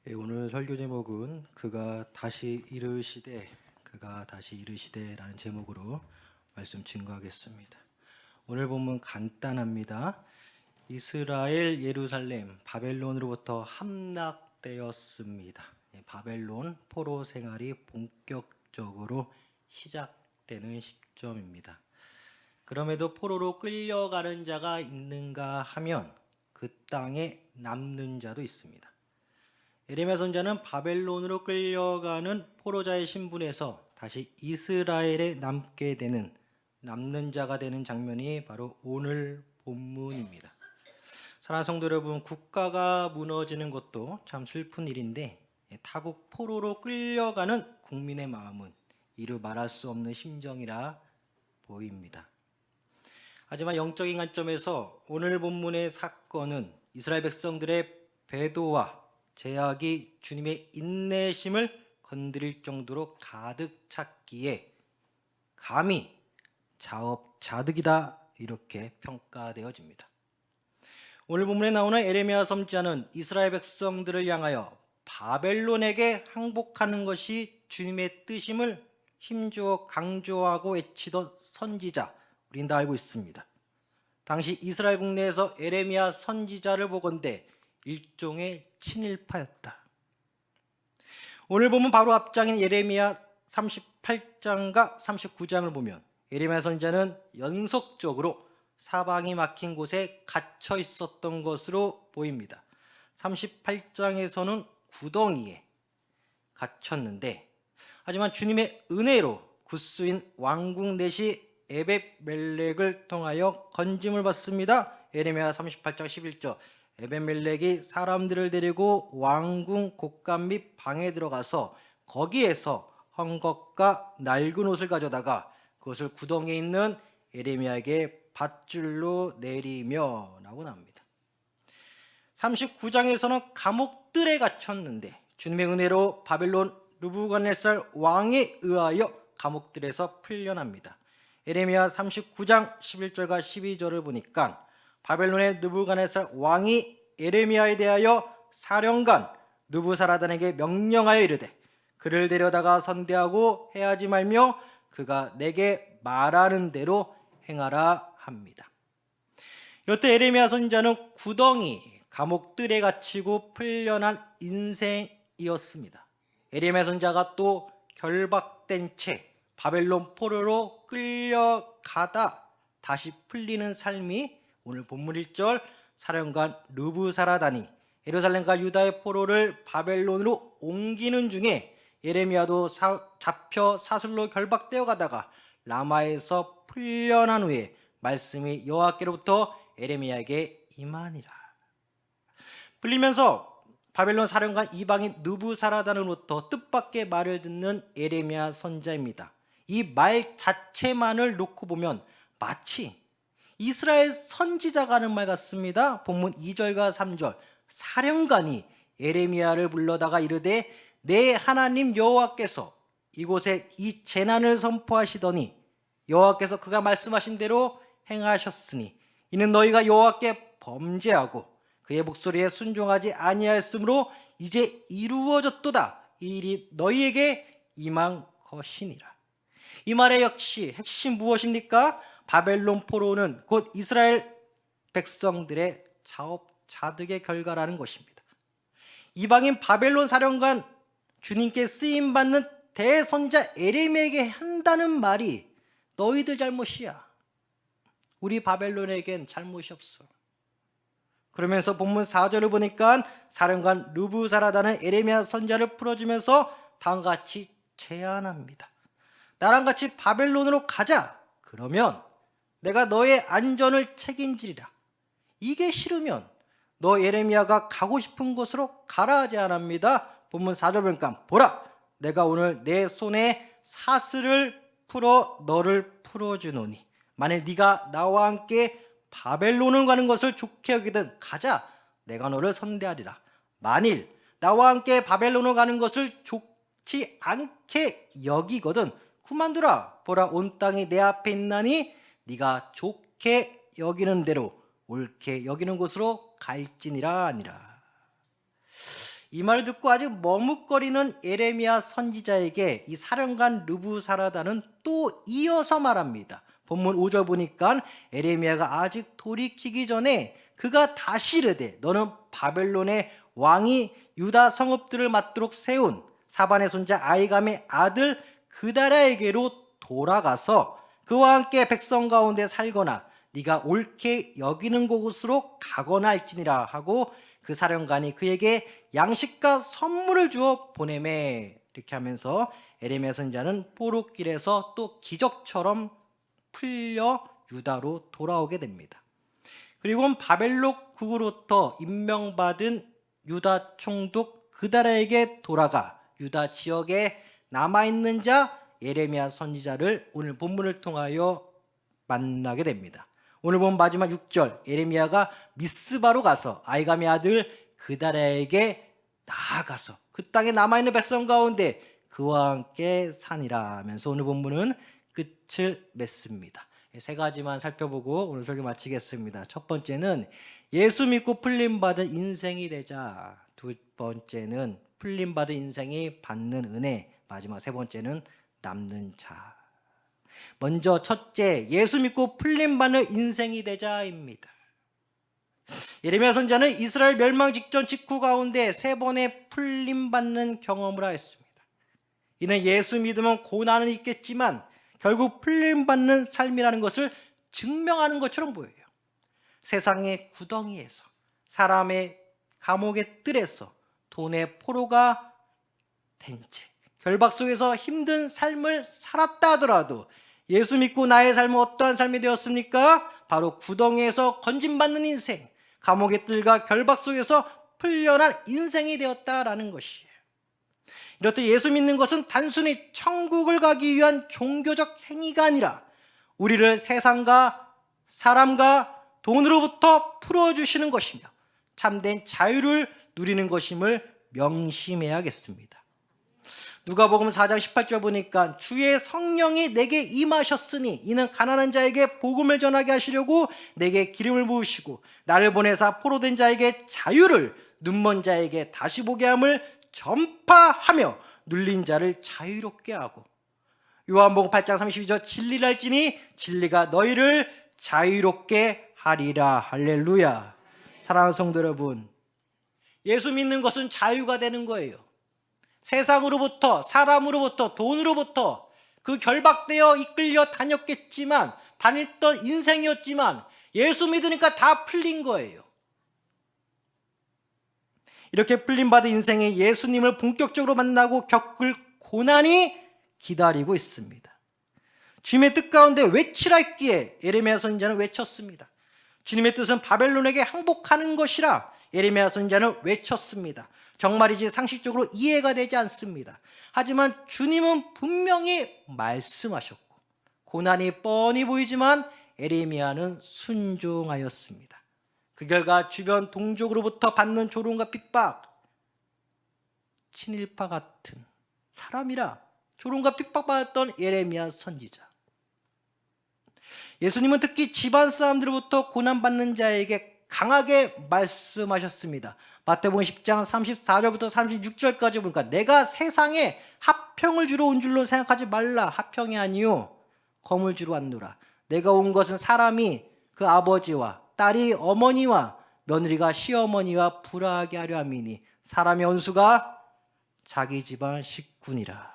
오늘 설교 제목은 그가 다시 이르시되라는 제목으로 말씀 증거하겠습니다. 오늘 본문 간단합니다. 이스라엘 예루살렘 바벨론으로부터 함락되었습니다. 바벨론 포로 생활이 본격적으로 시작되는 시점입니다. 그럼에도 포로로 끌려가는 자가 있는가 하면 그 땅에 남는 자도 있습니다. 예레미야 선지자는 바벨론으로 끌려가는 포로자의 신분에서 다시 이스라엘에 남는 자가 되는 장면이 바로 오늘 본문입니다. 사랑하는 성도 여러분, 국가가 무너지는 것도 참 슬픈 일인데 타국 포로로 끌려가는 국민의 마음은 이루 말할 수 없는 심정이라 보입니다. 하지만 영적인 관점에서 오늘 본문의 사건은 이스라엘 백성들의 배도와 제약이 주님의 인내심을 건드릴 정도로 가득 찼기에 감히 자업자득이다 이렇게 평가되어집니다. 오늘 본문에 나오는 예레미야 선지자는 이스라엘 백성들을 향하여 바벨론에게 항복하는 것이 주님의 뜻임을 힘주어 강조하고 외치던 선지자, 우린 다 알고 있습니다. 당시 이스라엘 국내에서 예레미야 선지자를 보건대 일종의 친일파였다. 오늘 보면 바로 앞장인 예레미야 38장과 39장을 보면 예레미야 선지자는 연속적으로 사방이 막힌 곳에 갇혀 있었던 것으로 보입니다. 38장에서는 구덩이에 갇혔는데, 하지만 주님의 은혜로 구스인 왕궁 넷이 에벳멜렉을 통하여 건짐을 받습니다. 예레미야 38장 11절, 에벳멜렉이 사람들을 데리고 왕궁 곳간 및 방에 들어가서 거기에서 헝겊과 낡은 옷을 가져다가 그것을 구덩이에 있는 예레미야에게 밧줄로 내리며 라고 나옵니다. 39장에서는 감옥들에 갇혔는데 주님의 은혜로 바벨론 느부갓네살 왕에 의하여 감옥들에서 풀려납니다. 예레미야 39장 11절과 12절을 보니까 바벨론의 느부갓네살 왕이 예레미야에 대하여 사령관 느부사라단에게 명령하여 이르되 그를 데려다가 선대하고 해하지 말며 그가 내게 말하는 대로 행하라 합니다. 이렇듯 예레미야 선지자는 구덩이, 감옥들에 갇히고 풀려난 인생이었습니다. 예레미야 선지자가 또 결박된 채 바벨론 포로로 끌려가다 다시 풀리는 삶이 오늘 본문 1절 사령관 느부사라단이 예루살렘과 유다의 포로를 바벨론으로 옮기는 중에 예레미야도 잡혀 사슬로 결박되어 가다가 라마에서 풀려난 후에 말씀이 여호와께로부터 예레미야에게 임하니라. 풀리면서 바벨론 사령관 이방인 느부사라단으로부터 뜻밖의 말을 듣는 예레미야 선지자입니다. 이 말 자체만을 놓고 보면 마치 이스라엘 선지자가 하는 말 같습니다. 본문 2절과 3절, 사령관이 예레미야를 불러다가 이르되 내 하나님 여호와께서 이곳에 이 재난을 선포하시더니 여호와께서 그가 말씀하신 대로 행하셨으니 이는 너희가 여호와께 범죄하고 그의 목소리에 순종하지 아니하였으므로 이제 이루어졌도다. 이 일이 너희에게 임한 것이니라. 이 말의 역시 핵심 무엇입니까? 바벨론 포로는 곧 이스라엘 백성들의 자업자득의 결과라는 것입니다. 이방인 바벨론 사령관 주님께 쓰임받는 대선지자 예레미야에게 한다는 말이 너희들 잘못이야. 우리 바벨론에겐 잘못이 없어. 그러면서 본문 4절을 보니까 사령관 느부사라단은 예레미야 선지자를 풀어주면서 다음과 같이 제안합니다. 나랑 같이 바벨론으로 가자. 그러면 내가 너의 안전을 책임지리라. 이게 싫으면 너 예레미야가 가고 싶은 곳으로 가라 제안합니다. 본문 4절 보니까 보라, 내가 오늘 내 손에 사슬을 풀어 너를 풀어주노니 만일 네가 나와 함께 바벨론을 가는 것을 좋게 여기든 가자. 내가 너를 선대하리라. 만일 나와 함께 바벨론을 가는 것을 좋지 않게 여기거든 그만두라. 보라, 온 땅이 내 앞에 있나니 네가 좋게 여기는 대로 옳게 여기는 곳으로 갈지니라 아니라. 이 말을 듣고 아직 머뭇거리는 예레미야 선지자에게 이 사령관 르부사라다는 또 이어서 말합니다. 본문 5절 보니까 예레미야가 아직 돌이키기 전에 그가 다시 이르되 너는 바벨론의 왕이 유다 성읍들을 맡도록 세운 사반의 손자 아이감의 아들 그다랴에게로 돌아가서 그와 함께 백성 가운데 살거나 네가 옳게 여기는 곳으로 가거나 할지니라 하고 그 사령관이 그에게 양식과 선물을 주어 보내매. 이렇게 하면서 예레미야 선지자는 포로길에서 또 기적처럼 풀려 유다로 돌아오게 됩니다. 그리고 바벨론국으로부터 임명받은 유다 총독 그다랴에게 돌아가 유다 지역에 남아있는 자 예레미야 선지자를 오늘 본문을 통하여 만나게 됩니다. 오늘 본 마지막 6절 예레미야가 미스바로 가서 아이감의 아들 그다랴에게 나아가서 그 땅에 남아있는 백성 가운데 그와 함께 사니라 하면서 오늘 본문은 끝을 맺습니다. 세 가지만 살펴보고 오늘 설교 마치겠습니다. 첫 번째는 예수 믿고 풀림받은 인생이 되자. 두 번째는 풀림받은 인생이 받는 은혜. 마지막 세 번째는 남는 자. 먼저 첫째, 예수 믿고 풀림받는 인생이 되자입니다. 예레미야 선지자는 이스라엘 멸망 직전 직후 가운데 세 번의 풀림받는 경험을 하였습니다. 이는 예수 믿으면 고난은 있겠지만 결국 풀림받는 삶이라는 것을 증명하는 것처럼 보여요. 세상의 구덩이에서, 사람의 감옥의 뜰에서, 돈의 포로가 된 채 결박 속에서 힘든 삶을 살았다 하더라도 예수 믿고 나의 삶은 어떠한 삶이 되었습니까? 바로 구덩이에서 건진받는 인생, 감옥의 뜰과 결박 속에서 풀려난 인생이 되었다라는 것이에요. 이렇듯 예수 믿는 것은 단순히 천국을 가기 위한 종교적 행위가 아니라 우리를 세상과 사람과 돈으로부터 풀어주시는 것이며 참된 자유를 누리는 것임을 명심해야겠습니다. 누가복음 4장 18절 보니까 주의 성령이 내게 임하셨으니 이는 가난한 자에게 복음을 전하게 하시려고 내게 기름을 부으시고 나를 보내사 포로된 자에게 자유를 눈먼 자에게 다시 보게 함을 전파하며 눌린 자를 자유롭게 하고 요한복음 8장 32절 진리를 알지니 진리가 너희를 자유롭게 하리라. 할렐루야. 사랑하는 성도 여러분, 예수 믿는 것은 자유가 되는 거예요. 세상으로부터, 사람으로부터, 돈으로부터 그 결박되어 이끌려 다녔겠지만, 다녔던 인생이었지만 예수 믿으니까 다 풀린 거예요. 이렇게 풀림받은 인생에 예수님을 본격적으로 만나고 겪을 고난이 기다리고 있습니다. 주님의 뜻 가운데 외치라 했기에 예레미야 선지자는 외쳤습니다. 주님의 뜻은 바벨론에게 항복하는 것이라 예레미야 선지자는 외쳤습니다. 정말이지 상식적으로 이해가 되지 않습니다. 하지만 주님은 분명히 말씀하셨고 고난이 뻔히 보이지만 예레미야는 순종하였습니다. 그 결과 주변 동족으로부터 받는 조롱과 핍박, 친일파 같은 사람이라 조롱과 핍박받았던 예레미야 선지자. 예수님은 특히 집안 사람들로부터 고난받는 자에게 강하게 말씀하셨습니다. 마태복음 10장 34절부터 36절까지 보니까 내가 세상에 화평을 주러 온 줄로 생각하지 말라. 화평이 아니요 검을 주러 왔노라. 내가 온 것은 사람이 그 아버지와 딸이 어머니와 며느리가 시어머니와 불화하게 하려 함이니 사람의 원수가 자기 집안 식군이라.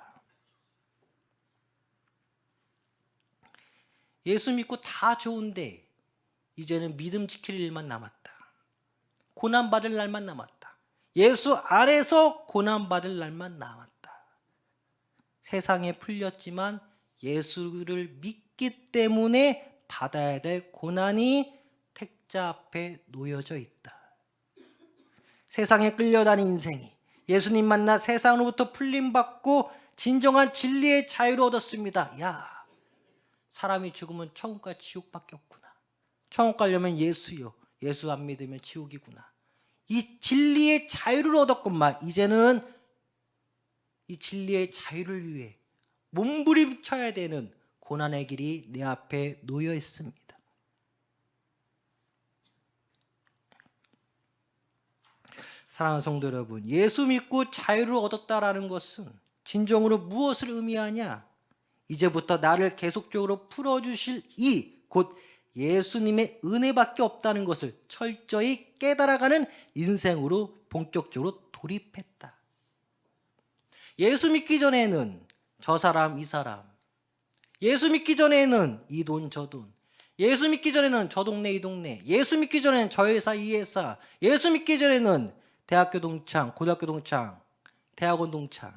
예수 믿고 다 좋은데 이제는 믿음 지킬 일만 남았다. 고난받을 날만 남았다. 예수 안에서 고난받을 날만 남았다. 세상에 풀렸지만 예수를 믿기 때문에 받아야 될 고난이 택자 앞에 놓여져 있다. 세상에 끌려다닌 인생이 예수님 만나 세상으로부터 풀림받고 진정한 진리의 자유를 얻었습니다. 야, 사람이 죽으면 천국과 지옥밖에 없구나. 천국 가려면 예수요. 예수 안 믿으면 지옥이구나. 이 진리의 자유를 얻었건만 이제는 이 진리의 자유를 위해 몸부림쳐야 되는 고난의 길이 내 앞에 놓여 있습니다. 사랑하는 성도 여러분, 예수 믿고 자유를 얻었다라는 것은 진정으로 무엇을 의미하냐? 이제부터 나를 계속적으로 풀어주실 곧 예수님의 은혜밖에 없다는 것을 철저히 깨달아가는 인생으로 본격적으로 돌입했다. 예수 믿기 전에는 저 사람 이 사람, 예수 믿기 전에는 이 돈 저 돈, 예수 믿기 전에는 저 동네 이 동네, 예수 믿기 전에는 저 회사 이 회사, 예수 믿기 전에는 대학교 동창, 고등학교 동창, 대학원 동창.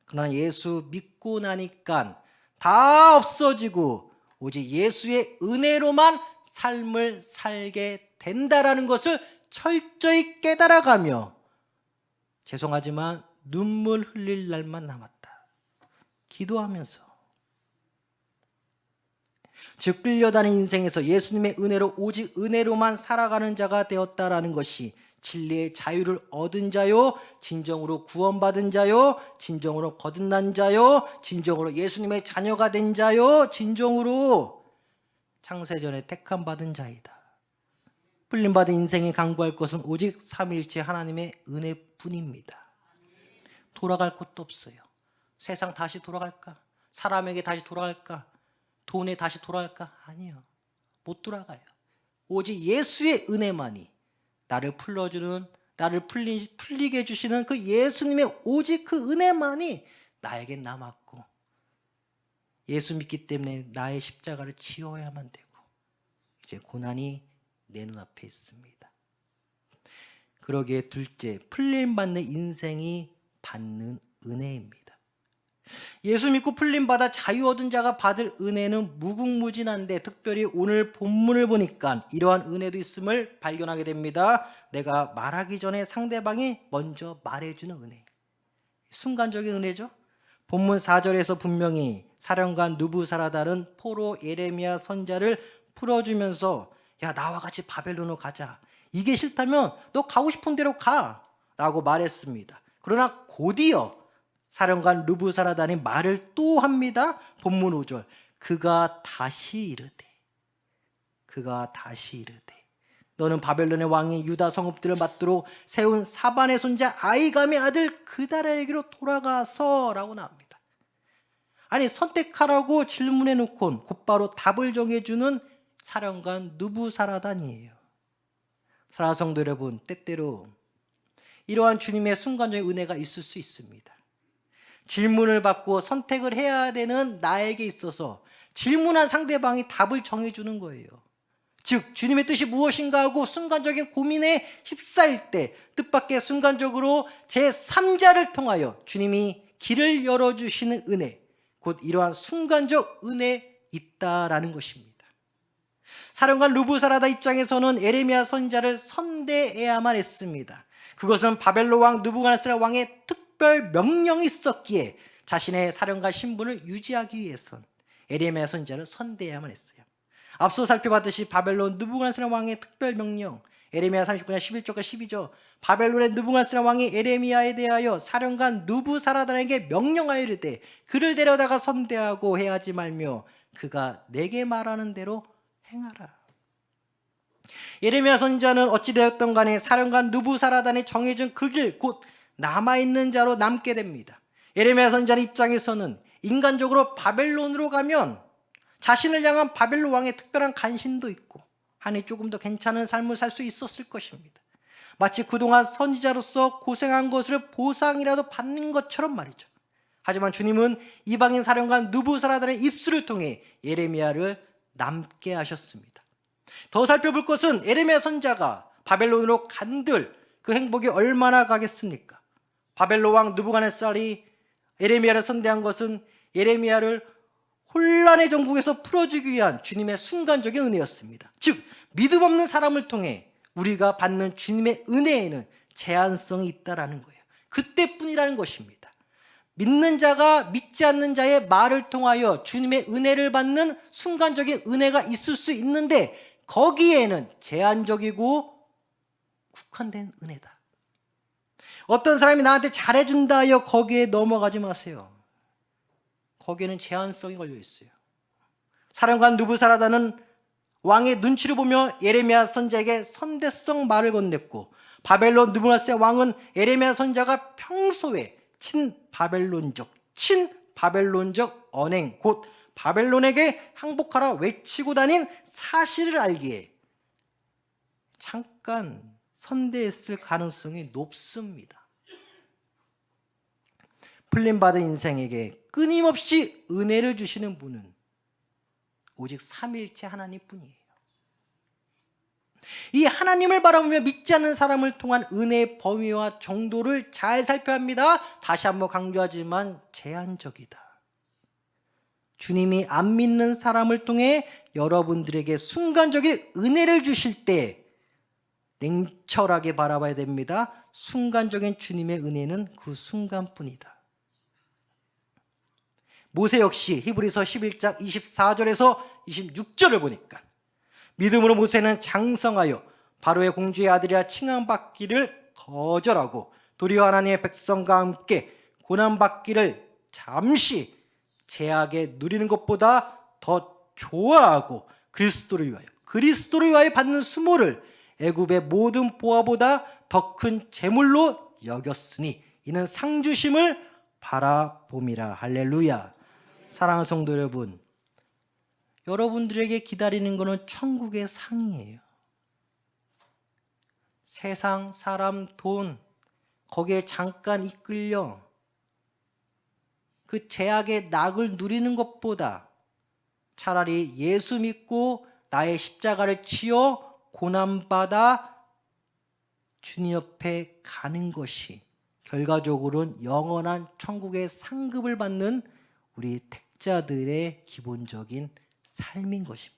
그러나 예수 믿고 나니까 다 없어지고 오직 예수의 은혜로만 삶을 살게 된다라는 것을 철저히 깨달아가며, 죄송하지만 눈물 흘릴 날만 남았다. 기도하면서, 즉 끌려다니는 인생에서 예수님의 은혜로 오직 은혜로만 살아가는 자가 되었다라는 것이 진리의 자유를 얻은 자요, 진정으로 구원받은 자요, 진정으로 거듭난 자요, 진정으로 예수님의 자녀가 된 자요, 진정으로 창세전에 택함받은 자이다. 풀림받은 인생이 강구할 것은 오직 삼위일체 하나님의 은혜뿐입니다. 돌아갈 곳도 없어요. 세상 다시 돌아갈까? 사람에게 다시 돌아갈까? 돈에 다시 돌아갈까? 아니요. 못 돌아가요. 오직 예수의 은혜만이, 나를 풀어주는, 나를 풀리게 해주시는 그 예수님의 오직 그 은혜만이 나에게 남았고, 예수 믿기 때문에 나의 십자가를 지어야만 되고, 이제 고난이 내 눈앞에 있습니다. 그러기에 둘째, 풀림받는 인생이 받는 은혜입니다. 예수 믿고 풀림받아 자유 얻은 자가 받을 은혜는 무궁무진한데, 특별히 오늘 본문을 보니까 이러한 은혜도 있음을 발견하게 됩니다. 내가 말하기 전에 상대방이 먼저 말해주는 은혜, 순간적인 은혜죠. 본문 4절에서 분명히 사령관 느부사라단은 포로 예레미야 선지자를 풀어주면서, 야, 나와 같이 바벨론으로 가자. 이게 싫다면 너 가고 싶은 대로 가 라고 말했습니다. 그러나 곧이어 사령관 느부사라단이 말을 또 합니다. 본문 5절, 그가 다시 이르되 너는 바벨론의 왕이 유다 성읍들을 맞도록 세운 사반의 손자 아히감의 아들 그다랴에게로 돌아가서 라고 나옵니다. 아니, 선택하라고 질문해 놓고 곧바로 답을 정해주는 사령관 느부사라단이에요. 사랑하는 성도 여러분, 때때로 이러한 주님의 순간적인 은혜가 있을 수 있습니다. 질문을 받고 선택을 해야 되는 나에게 있어서 질문한 상대방이 답을 정해주는 거예요. 즉 주님의 뜻이 무엇인가 하고 순간적인 고민에 휩싸일 때 뜻밖의 순간적으로 제3자를 통하여 주님이 길을 열어주시는 은혜, 곧 이러한 순간적 은혜 있다라는 것입니다. 사령관 느부사라단 입장에서는 예레미야 선지자를 선대해야만 했습니다. 그것은 바벨론 왕 느부갓네살 왕의 특별 명령이 있었기에 자신의 사령관 신분을 유지하기 위해선 예레미야 선지자를 선대해야만 했어요. 앞서 살펴봤듯이 바벨론 느부갓네살 왕의 특별 명령, 예레미야 39장 11절과 12절, 바벨론의 느부갓네살 왕이 예레미야에 대하여 사령관 느부사라단에게 명령하여 이르되 그를 데려다가 선대하고 해하지 말며 그가 내게 말하는 대로 행하라. 예레미야 선지자는 어찌되었던 간에 사령관 느부사라단이 정해준 그 길, 곧 남아있는 자로 남게 됩니다. 예레미야 선지자 입장에서는 인간적으로 바벨론으로 가면 자신을 향한 바벨론 왕의 특별한 간신도 있고 아니 조금 더 괜찮은 삶을 살 수 있었을 것입니다. 마치 그동안 선지자로서 고생한 것을 보상이라도 받는 것처럼 말이죠. 하지만 주님은 이방인 사령관 느부사라단의 입술을 통해 예레미야를 남게 하셨습니다. 더 살펴볼 것은 예레미야 선지자가 바벨론으로 간들 그 행복이 얼마나 가겠습니까? 바벨론 왕 느부갓네살이 예레미야를 선대한 것은 예레미야를 혼란의 정국에서 풀어주기 위한 주님의 순간적인 은혜였습니다. 즉 믿음 없는 사람을 통해 우리가 받는 주님의 은혜에는 제한성이 있다라는 거예요. 그때뿐이라는 것입니다. 믿는 자가 믿지 않는 자의 말을 통하여 주님의 은혜를 받는 순간적인 은혜가 있을 수 있는데 거기에는 제한적이고 국한된 은혜다. 어떤 사람이 나한테 잘해준다 하여 거기에 넘어가지 마세요. 거기에는 제한성이 걸려 있어요. 사령관 느부사라단은 왕의 눈치를 보며 예레미야 선지자에게 선대성 말을 건넸고 바벨론 느부갓네살 왕은 에레미야 선지자가 평소에 친바벨론적 언행 곧 바벨론에게 항복하라 외치고 다닌 사실을 알기에 잠깐 선대했을 가능성이 높습니다. 풀림받은 인생에게 끊임없이 은혜를 주시는 분은 오직 삼위일체 하나님뿐이에요. 이 하나님을 바라보며 믿지 않는 사람을 통한 은혜의 범위와 정도를 잘 살펴야 합니다. 다시 한번 강조하지만 제한적이다. 주님이 안 믿는 사람을 통해 여러분들에게 순간적인 은혜를 주실 때 냉철하게 바라봐야 됩니다. 순간적인 주님의 은혜는 그 순간뿐이다. 모세 역시 히브리서 11장 24절에서 26절을 보니까 믿음으로 모세는 장성하여 바로의 공주의 아들이라 칭함받기를 거절하고 도리어 하나님의 백성과 함께 고난받기를 잠시 제하게 누리는 것보다 더 좋아하고 그리스도를 위하여 받는 수모를 애굽의 모든 보화보다 더 큰 재물로 여겼으니 이는 상 주심을 바라봄이라. 할렐루야. 사랑하는 성도 여러분, 여러분들에게 기다리는 것은 천국의 상이에요. 세상, 사람, 돈 거기에 잠깐 이끌려 그 제약의 낙을 누리는 것보다 차라리 예수 믿고 나의 십자가를 지어 고난받아 주님 옆에 가는 것이 결과적으로는 영원한 천국의 상급을 받는 우리 택자들의 기본적인 삶인 것입니다.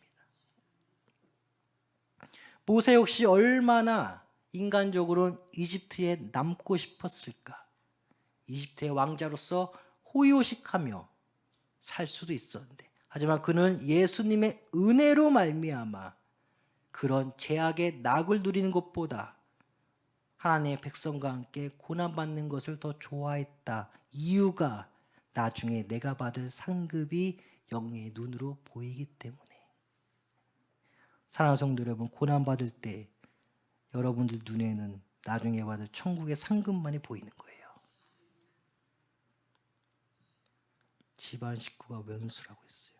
모세 역시 얼마나 인간적으로는 이집트에 남고 싶었을까? 이집트의 왕자로서 호요식하며 살 수도 있었는데, 하지만 그는 예수님의 은혜로 말미암아 그런 제약의 낙을 누리는 것보다 하나님의 백성과 함께 고난받는 것을 더 좋아했다. 이유가 나중에 내가 받을 상급이 영의 눈으로 보이기 때문에. 사랑하는 성도 여러분, 고난받을 때 여러분들 눈에는 나중에 받을 천국의 상급만이 보이는 거예요. 집안 식구가 원수라고 했어요.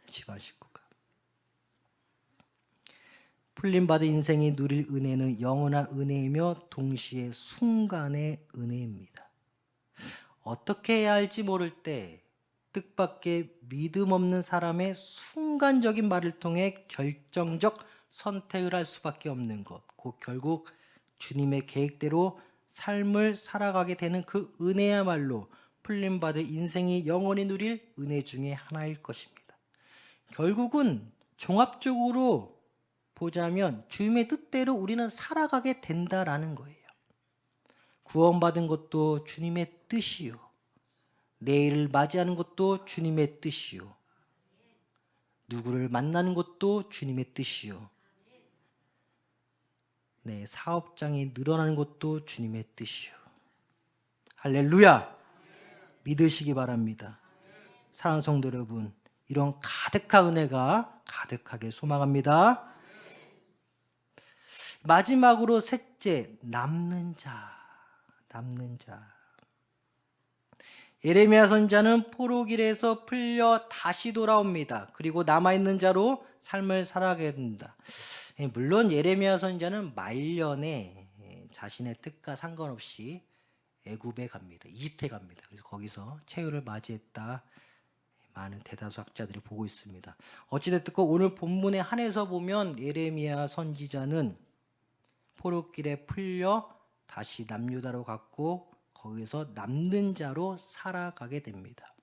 집안 식구가. 풀림받은 인생이 누릴 은혜는 영원한 은혜이며 동시에 순간의 은혜입니다. 어떻게 해야 할지 모를 때 뜻밖의 믿음 없는 사람의 순간적인 말을 통해 결정적 선택을 할 수밖에 없는 것, 곧 결국 주님의 계획대로 삶을 살아가게 되는 그 은혜야말로 풀림받은 인생이 영원히 누릴 은혜 중에 하나일 것입니다. 결국은 종합적으로 보자면 주님의 뜻대로 우리는 살아가게 된다라는 거예요. 구원받은 것도 주님의 뜻이요. 내일을 맞이하는 것도 주님의 뜻이요. 누구를 만나는 것도 주님의 뜻이요. 내 사업장이 늘어나는 것도 주님의 뜻이요. 할렐루야. 믿으시기 바랍니다. 사랑하는 성도 여러분, 이런 가득한 은혜가 가득하게 소망합니다. 마지막으로 셋째, 남는 자. 예레미야 선지자는 포로길에서 풀려 다시 돌아옵니다. 그리고 남아있는 자로 삶을 살아가게 됩니다. 물론 예레미야 선지자는 말년에 자신의 뜻과 상관없이 애굽에 갑니다. 이집트에 갑니다. 그래서 거기서 최후를 맞이했다. 많은 대다수 학자들이 보고 있습니다. 어찌됐든 오늘 본문에 한해서 보면 예레미야 선지자는 포로길에 풀려 다시 남유다로 갔고 거기서 남는 자로 살아가게 됩니다.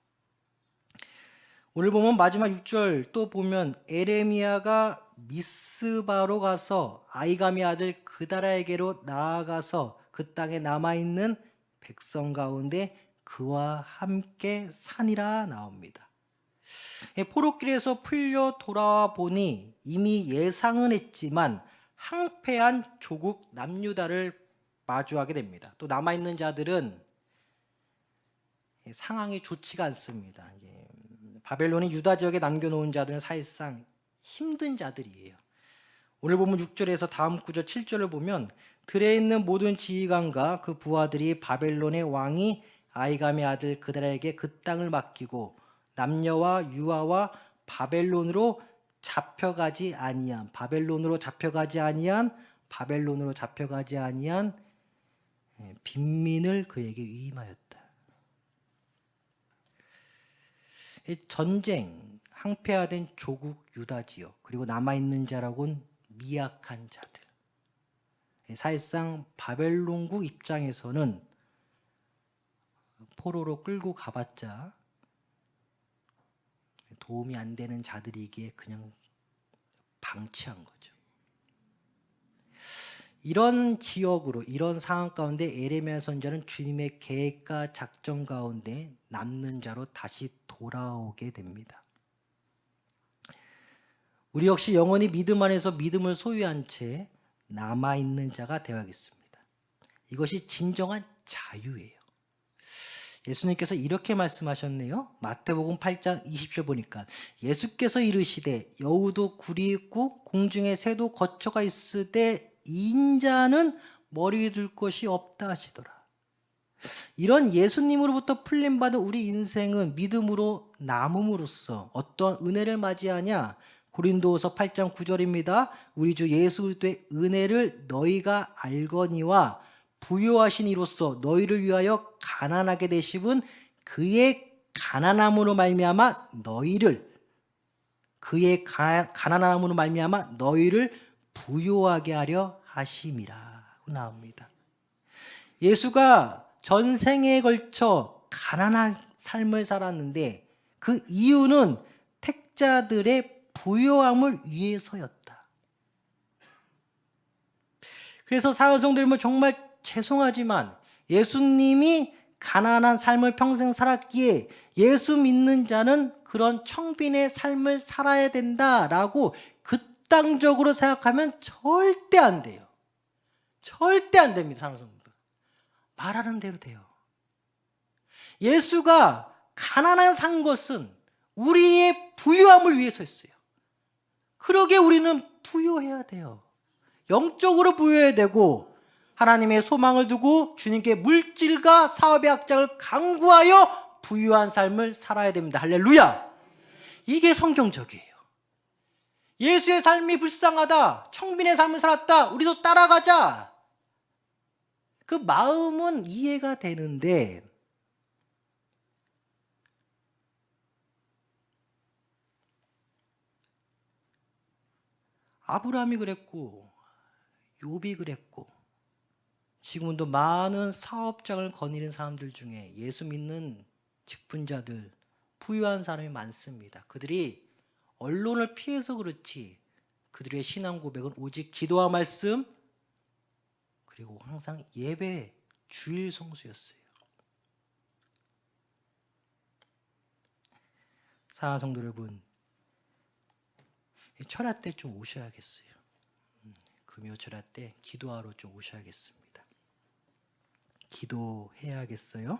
오늘 보면 마지막 6절 또 보면 에레미야가 미스바로 가서 아이감의 아들 그다라에게로 나아가서 그 땅에 남아있는 백성 가운데 그와 함께 사니라 나옵니다. 포로길에서 풀려 돌아와 보니 이미 예상은 했지만 항폐한 조국 남유다를 마주하게 됩니다. 또 남아있는 자들은 상황이 좋지가 않습니다. 바벨론이 유다 지역에 남겨놓은 자들은 사실상 힘든 자들이에요. 오늘 본문 6절에서 다음 구절 7절을 보면 들에 있는 모든 지휘관과 그 부하들이 바벨론의 왕이 아이감의 아들 그달에게 그 땅을 맡기고 남녀와 유아와 바벨론으로 잡혀가지 아니한 빈민을 그에게 위임하였다. 이 전쟁, 항폐화된 조국 유다 지역, 그리고 남아있는 자라고는 미약한 자들. 사실상 바벨론국 입장에서는 포로로 끌고 가봤자 도움이 안 되는 자들이기에 그냥 방치한 거죠. 이런 지역으로, 이런 상황 가운데 에레미야 선지자는 주님의 계획과 작전 가운데 남는 자로 다시 돌아오게 됩니다. 우리 역시 영원히 믿음 안에서 믿음을 소유한 채 남아있는 자가 되어야겠습니다. 이것이 진정한 자유예요. 예수님께서 이렇게 말씀하셨네요. 마태복음 8장 20절 보니까 예수께서 이르시되 여우도 굴이 있고 공중에 새도 거처가 있으되 인자는 머리 둘 곳이 없다 하시더라. 이런 예수님으로부터 풀림받은 우리 인생은 믿음으로 남음으로써 어떤 은혜를 맞이하냐? 고린도후서 8장 9절입니다. 우리 주 예수 그리스도의 은혜를 너희가 알거니와 부요하신 이로써 너희를 위하여 가난하게 되심은 그의 가난함으로 말미암아 너희를 부요하게 하려 하심이라 나옵니다. 예수가 전생에 걸쳐 가난한 삶을 살았는데 그 이유는 택자들의 부요함을 위해서였다. 그래서 사랑하는 성도 여러분, 정말 죄송하지만 예수님이 가난한 삶을 평생 살았기에 예수 믿는 자는 그런 청빈의 삶을 살아야 된다라고 극단적으로 생각하면 절대 안 돼요. 절대 안 됩니다. 사랑하는 성도. 말하는 대로 돼요. 예수가 가난한 산 것은 우리의 부유함을 위해서 했어요. 그러게 우리는 부유해야 돼요. 영적으로 부유해야 되고 하나님의 소망을 두고 주님께 물질과 사업의 확장을 강구하여 부유한 삶을 살아야 됩니다. 할렐루야! 이게 성경적이에요. 예수의 삶이 불쌍하다, 청빈의 삶을 살았다, 우리도 따라가자. 그 마음은 이해가 되는데 아브라함이 그랬고 욥이 그랬고 지금도 많은 사업장을 거니는 사람들 중에 예수 믿는 직분자들, 부유한 사람이 많습니다. 그들이 언론을 피해서 그렇지 그들의 신앙 고백은 오직 기도와 말씀 그리고 항상 예배, 주일 성수였어요. 사랑하는 성도 여러분, 철야 때 좀 오셔야겠어요. 금요 철야 때 기도하러 좀 오셔야겠습니다. 기도해야겠어요.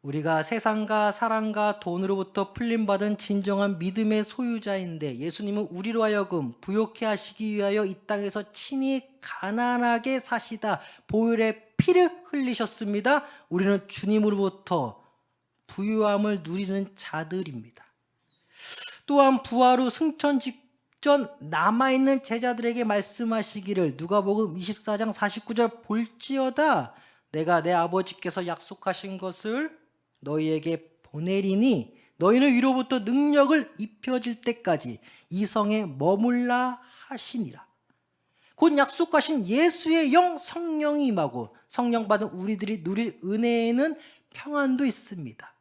우리가 세상과 사랑과 돈으로부터 풀림받은 진정한 믿음의 소유자인데 예수님은 우리로 하여금 부욕해 하시기 위하여 이 땅에서 친히 가난하게 사시다 보혈의 피를 흘리셨습니다. 우리는 주님으로부터 부유함을 누리는 자들입니다. 또한 부활 후 승천 직전 남아있는 제자들에게 말씀하시기를 누가복음 24장 49절 볼지어다 내가 내 아버지께서 약속하신 것을 너희에게 보내리니 너희는 위로부터 능력을 입혀질 때까지 이 성에 머물라 하시니라. 곧 약속하신 예수의 영 성령이 임하고 성령 받은 우리들이 누릴 은혜에는 평안도 있습니다.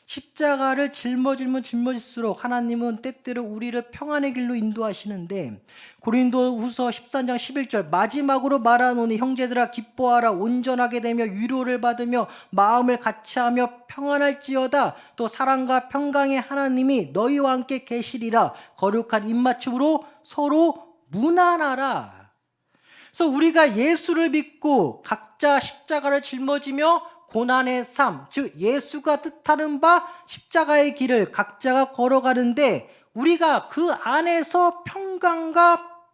십자가를 짊어질수록 하나님은 때때로 우리를 평안의 길로 인도하시는데 고린도후서 13장 11절 마지막으로 말하노니 형제들아 기뻐하라 온전하게 되며 위로를 받으며 마음을 같이하며 평안할지어다 또 사랑과 평강의 하나님이 너희와 함께 계시리라 거룩한 입맞춤으로 서로 무난하라. 그래서 우리가 예수를 믿고 각자 십자가를 짊어지며 고난의 삶, 즉 예수가 뜻하는 바 십자가의 길을 각자가 걸어가는데 우리가 그 안에서 평강과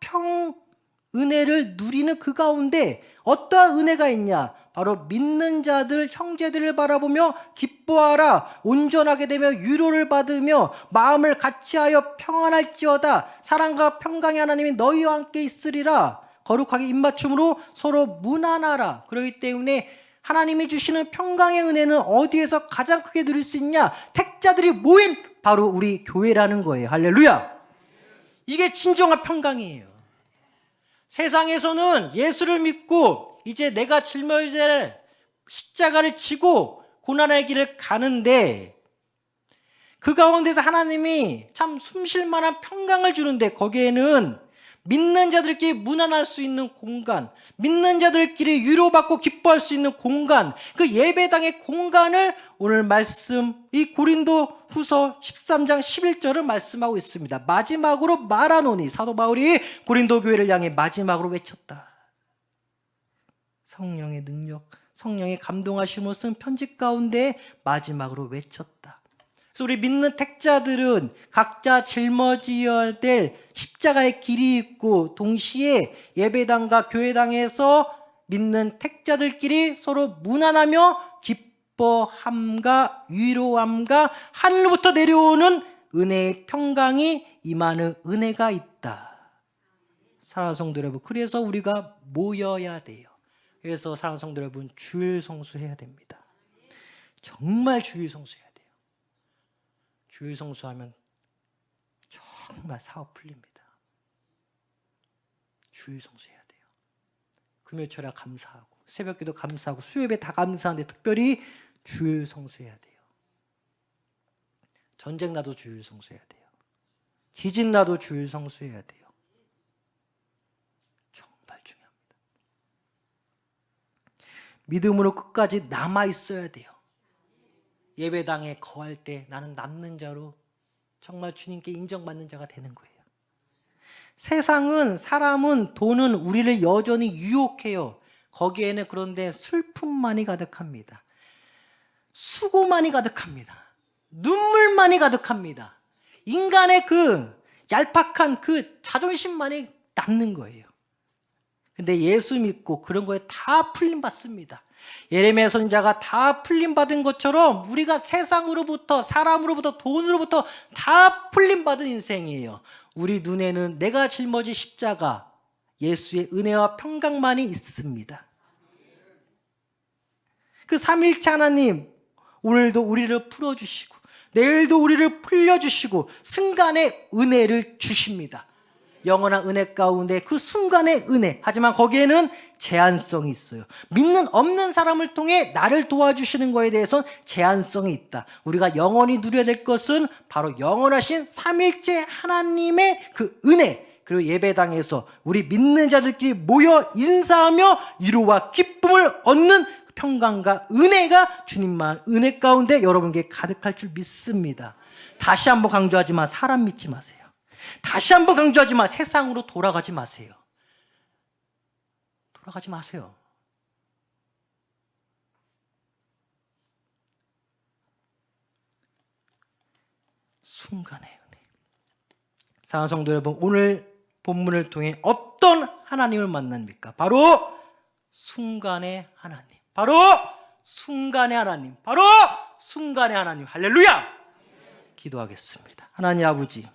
은혜를 누리는 그 가운데 어떠한 은혜가 있냐? 바로 믿는 자들, 형제들을 바라보며 기뻐하라. 온전하게 되며 위로를 받으며 마음을 같이하여 평안할지어다. 사랑과 평강의 하나님이 너희와 함께 있으리라. 거룩하게 입맞춤으로 서로 무난하라. 그렇기 때문에 하나님이 주시는 평강의 은혜는 어디에서 가장 크게 누릴 수 있냐? 택자들이 모인 바로 우리 교회라는 거예요. 할렐루야. 이게 진정한 평강이에요. 세상에서는 예수를 믿고 이제 내가 짊어져야 될 십자가를 지고 고난의 길을 가는데 그 가운데서 하나님이 참 숨쉴 만한 평강을 주는데 거기에는 믿는 자들끼리 무난할 수 있는 공간, 믿는 자들끼리 위로받고 기뻐할 수 있는 공간, 그 예배당의 공간을 오늘 말씀 이 고린도 후서 13장 11절을 말씀하고 있습니다. 마지막으로 말하노니, 사도 바울이 고린도 교회를 향해 마지막으로 외쳤다. 성령의 능력, 성령의 감동하심을 쓴 편지 가운데 마지막으로 외쳤다. 그래서 우리 믿는 택자들은 각자 짊어져야 될 십자가의 길이 있고 동시에 예배당과 교회당에서 믿는 택자들끼리 서로 무난하며 기뻐함과 위로함과 하늘로부터 내려오는 은혜의 평강이 임하는 은혜가 있다. 사랑하는 성도 여러분, 그래서 우리가 모여야 돼요. 그래서 사랑하는 성도 여러분, 주일 성수해야 됩니다. 정말 주일 성수해야 돼요. 주일 성수하면 정말 사업 풀립니다. 주일 성수해야 돼요. 금요철야 감사하고 새벽기도 감사하고 수요예배 다 감사하는데 특별히 주일 성수해야 돼요. 전쟁 나도 주일 성수해야 돼요. 지진 나도 주일 성수해야 돼요. 정말 중요합니다. 믿음으로 끝까지 남아 있어야 돼요. 예배당에 거할 때 나는 남는 자로 정말 주님께 인정받는 자가 되는 거예요. 세상은, 사람은, 돈은 우리를 여전히 유혹해요. 거기에는 그런데 슬픔만이 가득합니다. 수고만이 가득합니다. 눈물만이 가득합니다. 인간의 그 얄팍한 그 자존심만이 남는 거예요. 근데 예수 믿고 그런 거에 다 풀림받습니다. 예레미야 선지자가 다 풀림받은 것처럼 우리가 세상으로부터, 사람으로부터, 돈으로부터 다 풀림받은 인생이에요. 우리 눈에는 내가 짊어진 십자가, 예수의 은혜와 평강만이 있습니다. 그 삼위일체 하나님, 오늘도 우리를 풀어주시고 내일도 우리를 풀려주시고 순간의 은혜를 주십니다. 영원한 은혜 가운데 그 순간의 은혜, 하지만 거기에는 제한성이 있어요. 믿는 없는 사람을 통해 나를 도와주시는 것에 대해서는 제한성이 있다. 우리가 영원히 누려야 될 것은 바로 영원하신 삼위일체 하나님의 그 은혜, 그리고 예배당에서 우리 믿는 자들끼리 모여 인사하며 위로와 기쁨을 얻는 평강과 은혜가 주님만 은혜 가운데 여러분께 가득할 줄 믿습니다. 다시 한번 강조하지만 사람 믿지 마세요. 다시 한번 강조하지만 세상으로 돌아가지 마세요. 돌아가지 마세요. 순간의 은혜. 사랑하는 성도 여러분, 오늘 본문을 통해 어떤 하나님을 만납니까? 바로 순간의 하나님. 바로 순간의 하나님. 바로 순간의 하나님. 할렐루야! 기도하겠습니다. 하나님 아버지,